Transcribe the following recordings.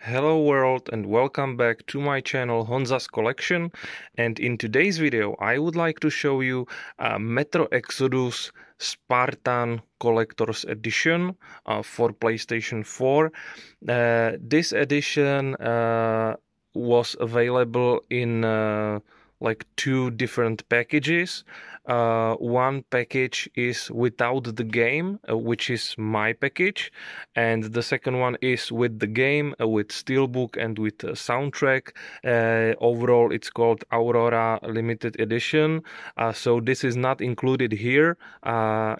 Hello world and welcome back to my channel Honza's Collection, and in today's video I would like to show you Metro Exodus Spartan Collector's Edition for PlayStation 4. This edition was available in like two different packages. One package is without the game, which is my package, and the second one is with the game, with steelbook and with soundtrack. Overall it's called Aurora Limited Edition, so this is not included here.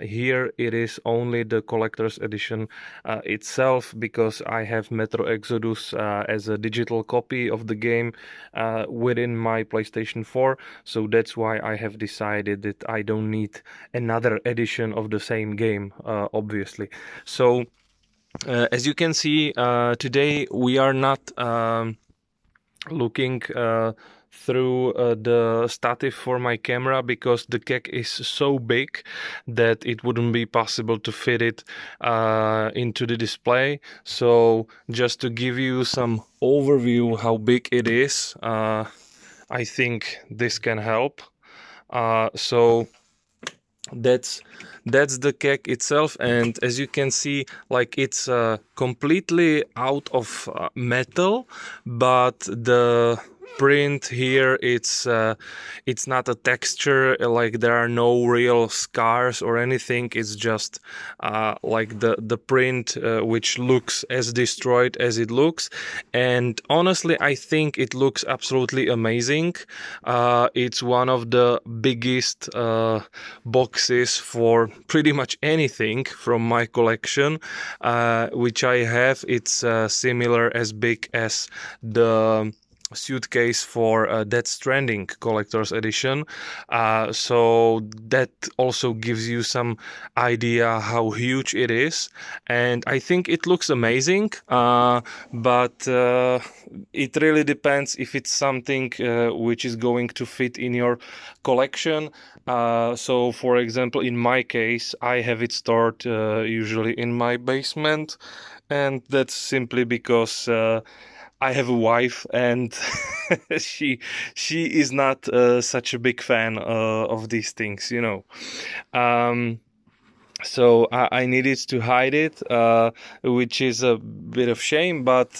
Here it is only the collector's edition itself, because I have Metro Exodus as a digital copy of the game within my PlayStation 4, so that's why I have decided that I don't need another edition of the same game, obviously. So as you can see, today we are not looking through the stative for my camera, because the keg is so big that it wouldn't be possible to fit it into the display. So just to give you some overview how big it is, I think this can help. So that's the keg itself, and as you can see, like, it's completely out of metal, but the print here, it's not a texture, like there are no real scars or anything. It's just like the print, which looks as destroyed as it looks. And honestly, I think it looks absolutely amazing. It's one of the biggest boxes for pretty much anything from my collection, which I have. It's similar as big as the suitcase for Death Stranding Collector's Edition, so that also gives you some idea how huge it is. And I think it looks amazing, but it really depends if it's something which is going to fit in your collection. So for example, in my case, I have it stored usually in my basement, and that's simply because I have a wife, and she is not such a big fan of these things, you know. So I needed to hide it, which is a bit of shame, but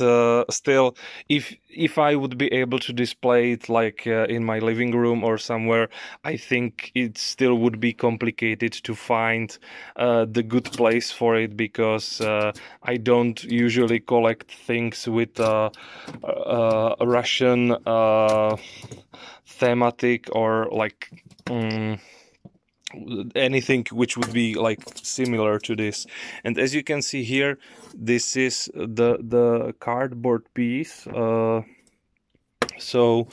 still, if I would be able to display it like in my living room or somewhere, I think it still would be complicated to find the good place for it, because I don't usually collect things with Russian thematic, or like anything which would be like similar to this. And as you can see here, this is the cardboard piece, so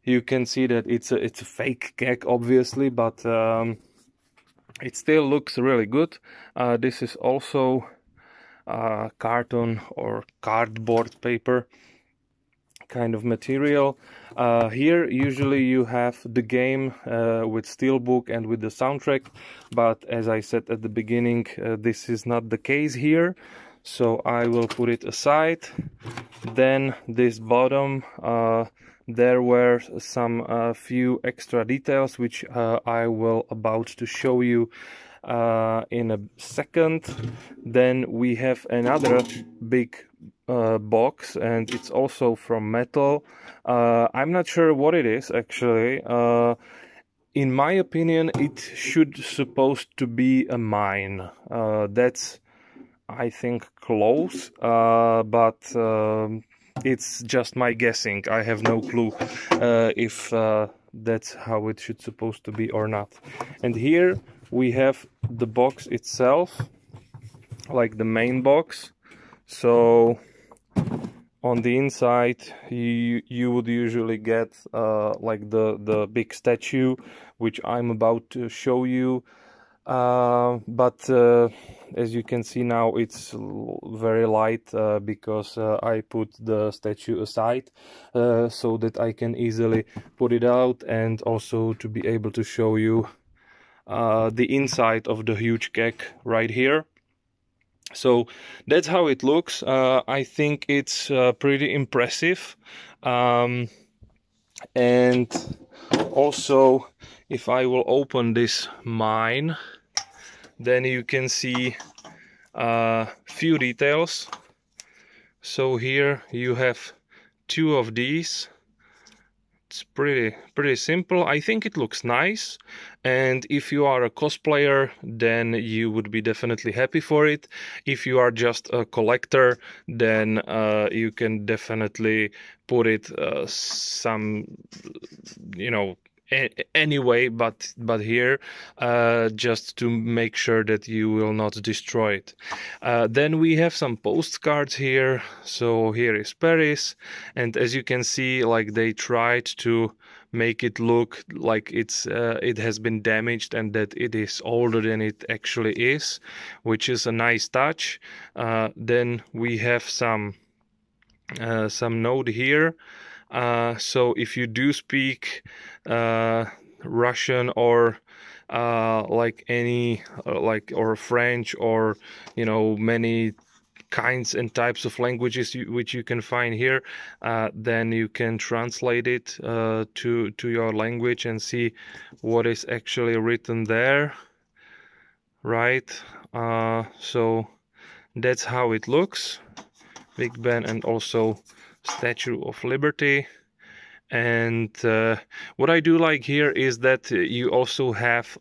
you can see that it's a fake keg, obviously, but it still looks really good. This is also carton or cardboard paper kind of material. Here usually you have the game with steelbook and with the soundtrack, but as I said at the beginning, this is not the case here, so I will put it aside. Then this bottom, there were some few extra details which I will about to show you in a second. Then we have another big box, and it's also from metal. I'm not sure what it is actually. In my opinion, it should supposed to be a mine. That's, I think, close, but it's just my guessing. I have no clue if that's how it should supposed to be or not. And here we have the box itself, like the main box. So on the inside you would usually get like the big statue, which I'm about to show you, but as you can see now, it's very light, because I put the statue aside so that I can easily put it out, and also to be able to show you the inside of the huge keg right here. So that's how it looks. I think it's pretty impressive. And also, if I will open this mine, then you can see few details. So here you have two of these. It's pretty simple. I think it looks nice, and if you are a cosplayer, then you would be definitely happy for it. If you are just a collector, then you can definitely put it some, you know, anyway, but here just to make sure that you will not destroy it. Then we have some postcards here. So here is Paris, and as you can see, like, they tried to make it look like it has been damaged and that it is older than it actually is, which is a nice touch. Then we have some note here. So if you do speak Russian or like any or French, or many kinds and types of languages which you can find here, then you can translate it to your language and see what is actually written there, right? So that's how it looks. Big Ben and also Statue of Liberty. And what I do like here is that you also have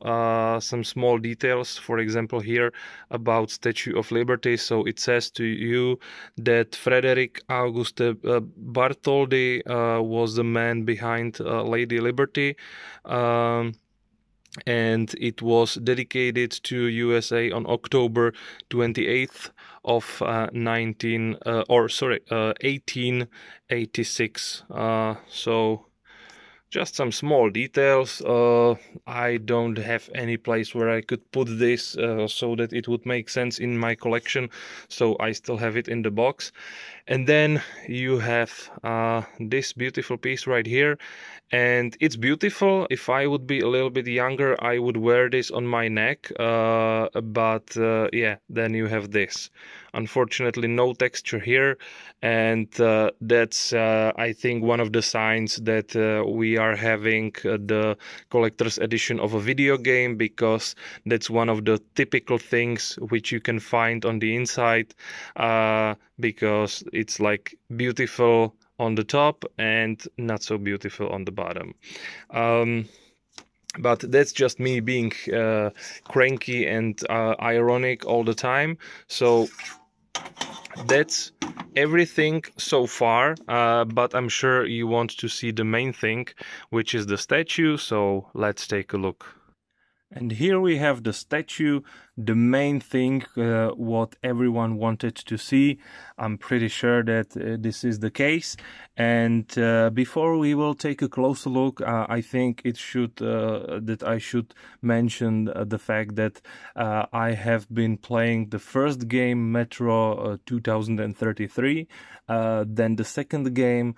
some small details. For example, here about Statue of Liberty. So it says to you that Frederick Auguste Bartholdi was the man behind Lady Liberty. And it was dedicated to USA on October 28th of 1886. So just some small details. I don't have any place where I could put this so that it would make sense in my collection, so I still have it in the box. And then you have this beautiful piece right here, and it's beautiful. If I would be a little bit younger, I would wear this on my neck, but yeah, then you have this. Unfortunately, no texture here, and that's I think one of the signs that we are having the collector's edition of a video game, because that's one of the typical things which you can find on the inside, because it's like beautiful on the top and not so beautiful on the bottom. But that's just me being cranky and ironic all the time. So that's everything so far, but I'm sure you want to see the main thing, which is the statue, so let's take a look. And here we have the statue, the main thing, what everyone wanted to see. I'm pretty sure that this is the case. And before we will take a closer look, I think it should that I should mention the fact that I have been playing the first game, Metro 2033, then the second game,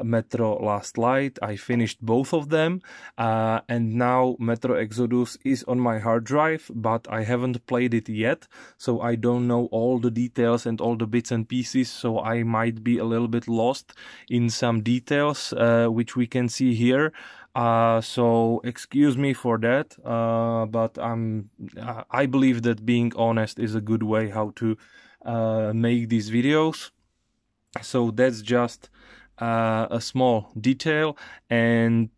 Metro Last Light. I finished both of them, and now Metro Exodus is on my hard drive, but I haven't played it yet, so I don't know all the details and all the bits and pieces, so I might be a little bit lost in some details which we can see here. So excuse me for that, but I believe that being honest is a good way how to make these videos. So that's just a small detail, and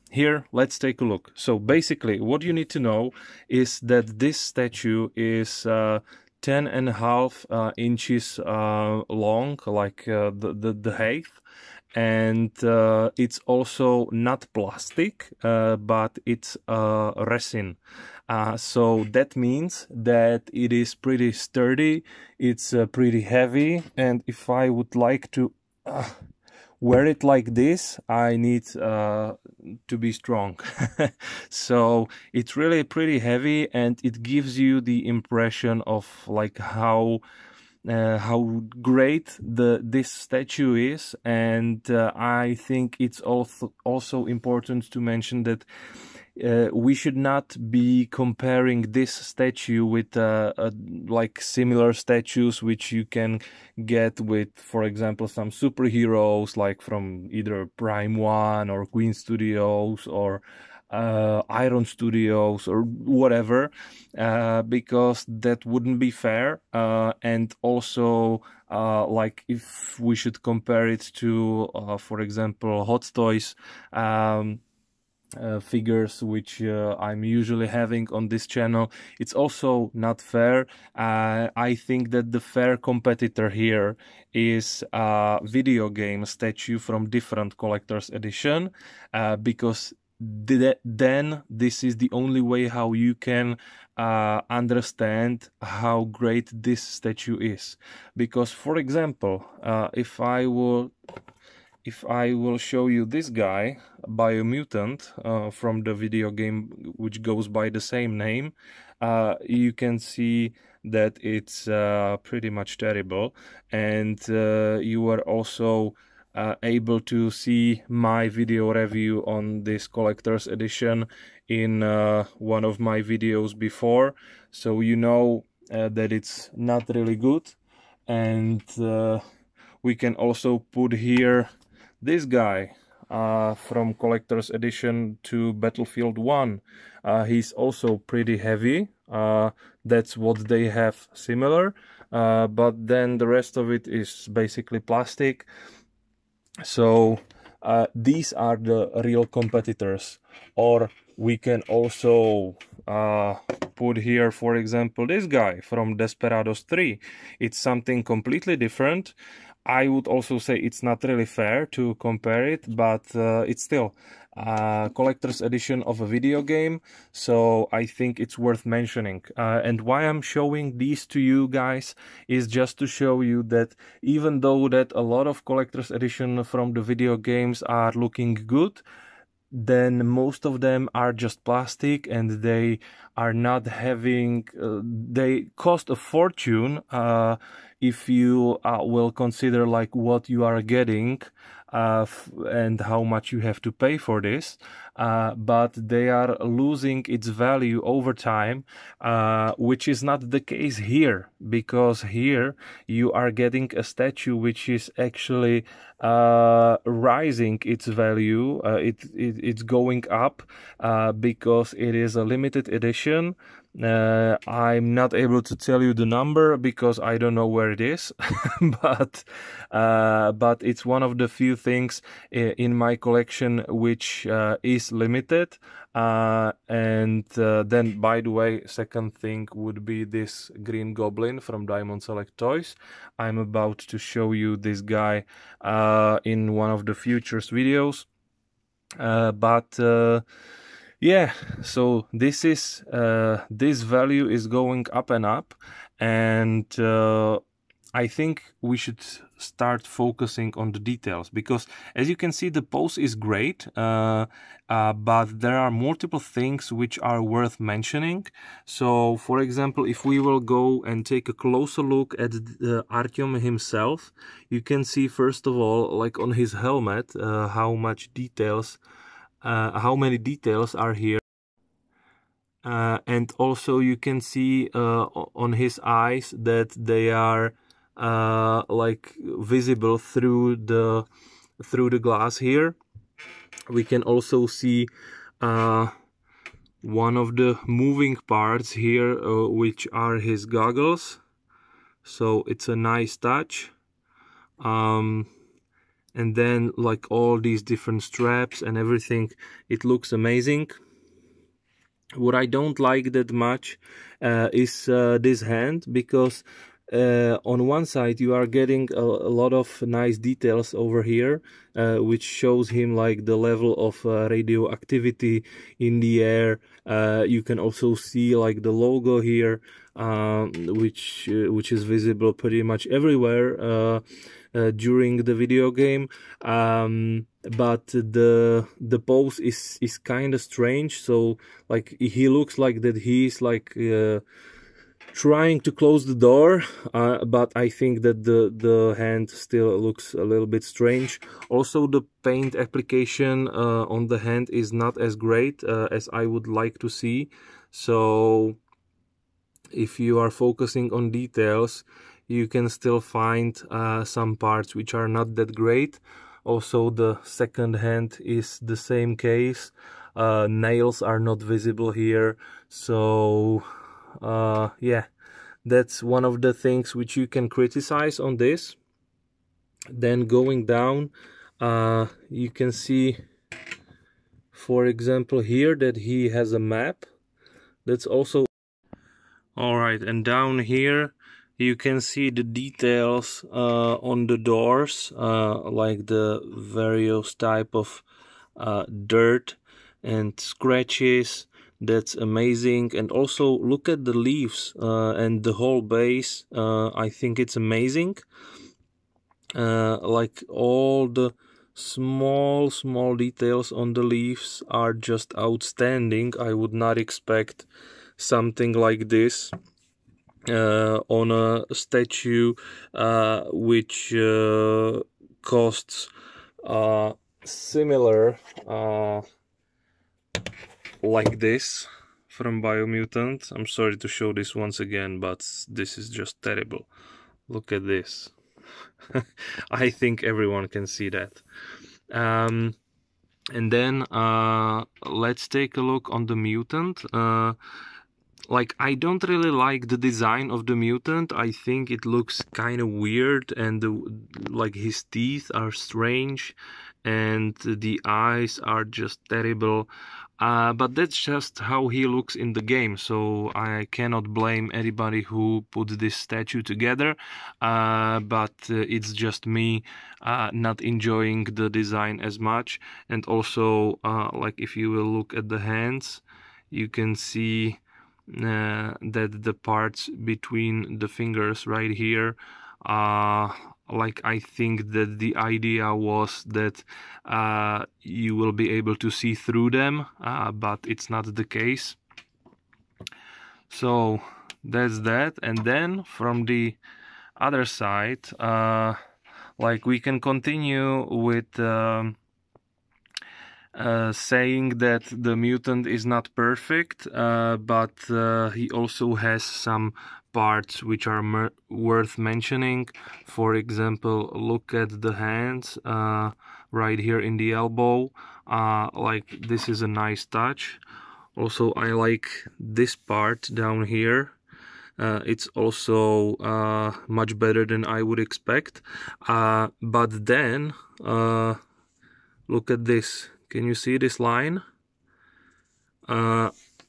here let's take a look. So basically what you need to know is that this statue is 10.5 inches long, like the height, and it's also not plastic, but it's resin. So that means that it is pretty sturdy, it's pretty heavy, and if I would like to wear it like this, I need to be strong. So it's really pretty heavy, and it gives you the impression of like how great this statue is. And I think it's also important to mention that we should not be comparing this statue with like similar statues which you can get with, for example, some superheroes like from either Prime One or Queen Studios or Iron Studios or whatever, because that wouldn't be fair. And also, like if we should compare it to, for example, Hot Toys figures which I'm usually having on this channel, it's also not fair. I think that the fair competitor here is a video game statue from different collector's edition, because then this is the only way how you can understand how great this statue is. Because, for example, if I will show you this guy, Biomutant, from the video game which goes by the same name, you can see that it's pretty much terrible. And you are also able to see my video review on this collector's edition in one of my videos before, so you know that it's not really good. And we can also put here this guy from collector's edition to Battlefield 1. He's also pretty heavy. That's what they have similar, but then the rest of it is basically plastic. So these are the real competitors. Or we can also put here, for example, this guy from Desperados 3. It's something completely different. I would also say it's not really fair to compare it, but it's still a collector's edition of a video game, so I think it's worth mentioning. And why I'm showing these to you guys is just to show you that even though that a lot of collector's edition from the video games are looking good, then most of them are just plastic and they are not having, they cost a fortune if you will consider like what you are getting and how much you have to pay for this, but they are losing its value over time, which is not the case here, because here you are getting a statue which is actually rising its value. It's going up because it is a limited edition. I'm not able to tell you the number because I don't know where it is, but it's one of the few things in my collection which is limited. And then, by the way, second thing would be this Green Goblin from Diamond Select Toys. I'm about to show you this guy in one of the futures videos, yeah, so this is this value is going up and up, and I think we should start focusing on the details, because as you can see, the pose is great, but there are multiple things which are worth mentioning. So, for example, if we will go and take a closer look at Artyom himself, you can see first of all, like on his helmet, how many details are here, and also you can see on his eyes that they are like visible through the glass here. We can also see one of the moving parts here, which are his goggles, so it's a nice touch. And then like all these different straps and everything, it looks amazing. What I don't like that much is this hand, because on one side you are getting a lot of nice details over here, which shows him like the level of radioactivity in the air. You can also see like the logo here, which is visible pretty much everywhere during the video game, but the pose is kind of strange. So like he looks like that he's like trying to close the door, but I think that the hand still looks a little bit strange. Also, the paint application on the hand is not as great as I would like to see. So if you are focusing on details, you can still find some parts which are not that great. Also, the second hand is the same case. Nails are not visible here, so yeah, that's one of the things which you can criticize on this. Then going down, you can see, for example, here that he has a map. That's also all right. And down here you can see the details on the doors, like the various type of dirt and scratches. That's amazing. And also look at the leaves and the whole base. I think it's amazing. Like all the small details on the leaves are just outstanding. I would not expect something like this on a statue which costs similar like this from Biomutant. I'm sorry to show this once again, but this is just terrible. Look at this. I think everyone can see that. And then let's take a look on the mutant. Like, I don't really like the design of the mutant. I think it looks kind of weird, and like his teeth are strange and the eyes are just terrible. But that's just how he looks in the game, so I cannot blame anybody who put this statue together. But it's just me not enjoying the design as much. And also, like, if you will look at the hands, you can see that the parts between the fingers right here, like, I think that the idea was that you will be able to see through them, but it's not the case. So that's that. And then from the other side, like, we can continue with saying that the mutant is not perfect, but he also has some parts which are worth mentioning. For example, look at the hands right here in the elbow. Like, this is a nice touch. Also, I like this part down here. It's also much better than I would expect. But then look at this. Can you see this line?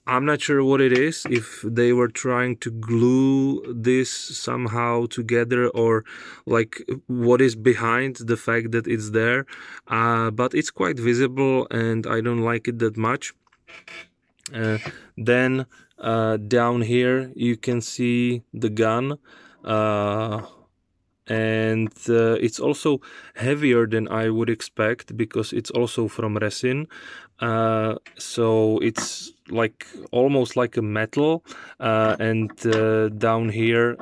I'm not sure what it is, if they were trying to glue this somehow together, or like what is behind the fact that it's there, but it's quite visible and I don't like it that much. Then down here you can see the gun, and it's also heavier than I would expect because it's also from resin, so it's like almost like a metal, and down here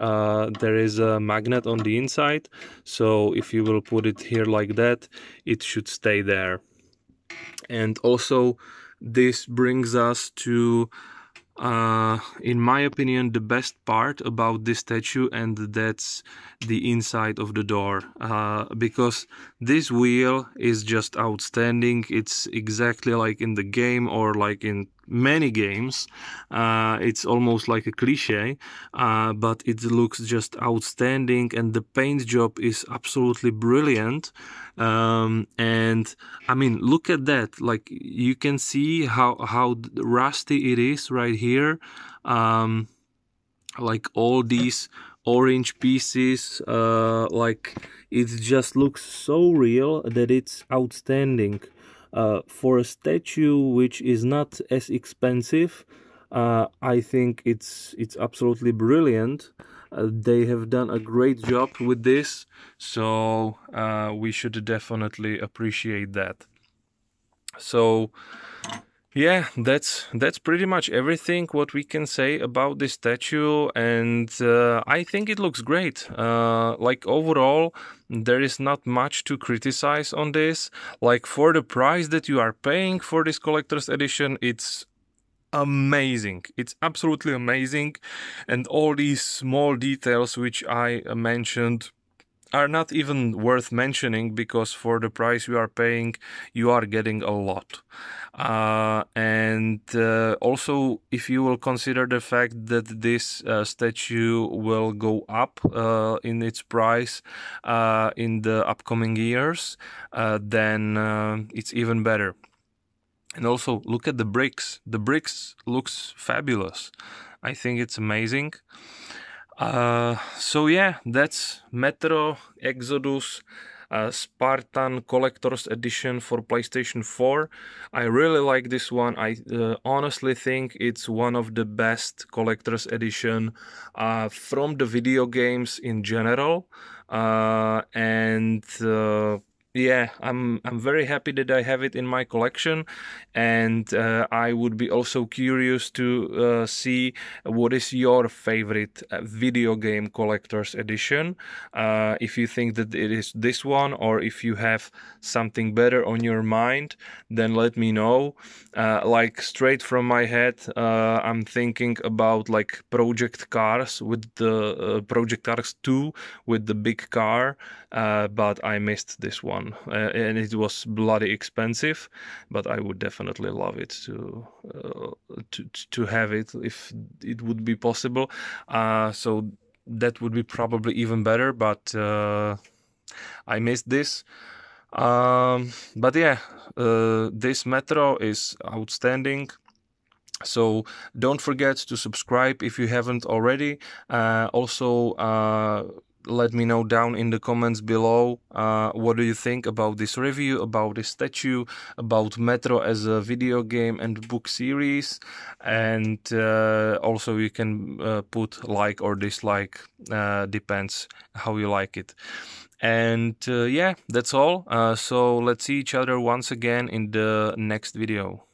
there is a magnet on the inside, so if you will put it here like that, it should stay there. And also this brings us to in my opinion, the best part about this statue, and that's the inside of the door, because this wheel is just outstanding. It's exactly like in the game, or like in many games. It's almost like a cliche, but it looks just outstanding, and the paint job is absolutely brilliant. And I mean, look at that. Like, you can see how rusty it is right here. Like all these orange pieces, like, it just looks so real that it's outstanding. For a statue which is not as expensive, I think it's absolutely brilliant. They have done a great job with this, so we should definitely appreciate that. So Yeah, that's pretty much everything what we can say about this statue, and I think it looks great. Like overall, there is not much to criticize on this. Like for the price that you are paying for this collector's edition, it's amazing. It's absolutely amazing, and all these small details which I mentioned are not even worth mentioning because for the price you are paying, you are getting a lot. And also, if you will consider the fact that this statue will go up in its price in the upcoming years, then it's even better. And also, look at the bricks. The bricks looks fabulous. I think it's amazing. So yeah, that's Metro Exodus Spartan Collector's Edition for PlayStation 4. I really like this one. I honestly think it's one of the best Collector's Edition from the video games in general. And yeah, I'm very happy that I have it in my collection, and I would be also curious to see what is your favorite video game collector's edition. If you think that it is this one, or if you have something better on your mind, then let me know. Like straight from my head, I'm thinking about like Project Cars with the Project Cars 2 with the big car, but I missed this one, and it was bloody expensive. But I would definitely love it to have it if it would be possible. So that would be probably even better. But I missed this. But yeah, this Metro is outstanding. So don't forget to subscribe if you haven't already. Also, let me know down in the comments below what do you think about this review, about this statue, about Metro as a video game and book series. And also you can put like or dislike, depends how you like it. And yeah, that's all. So let's see each other once again in the next video.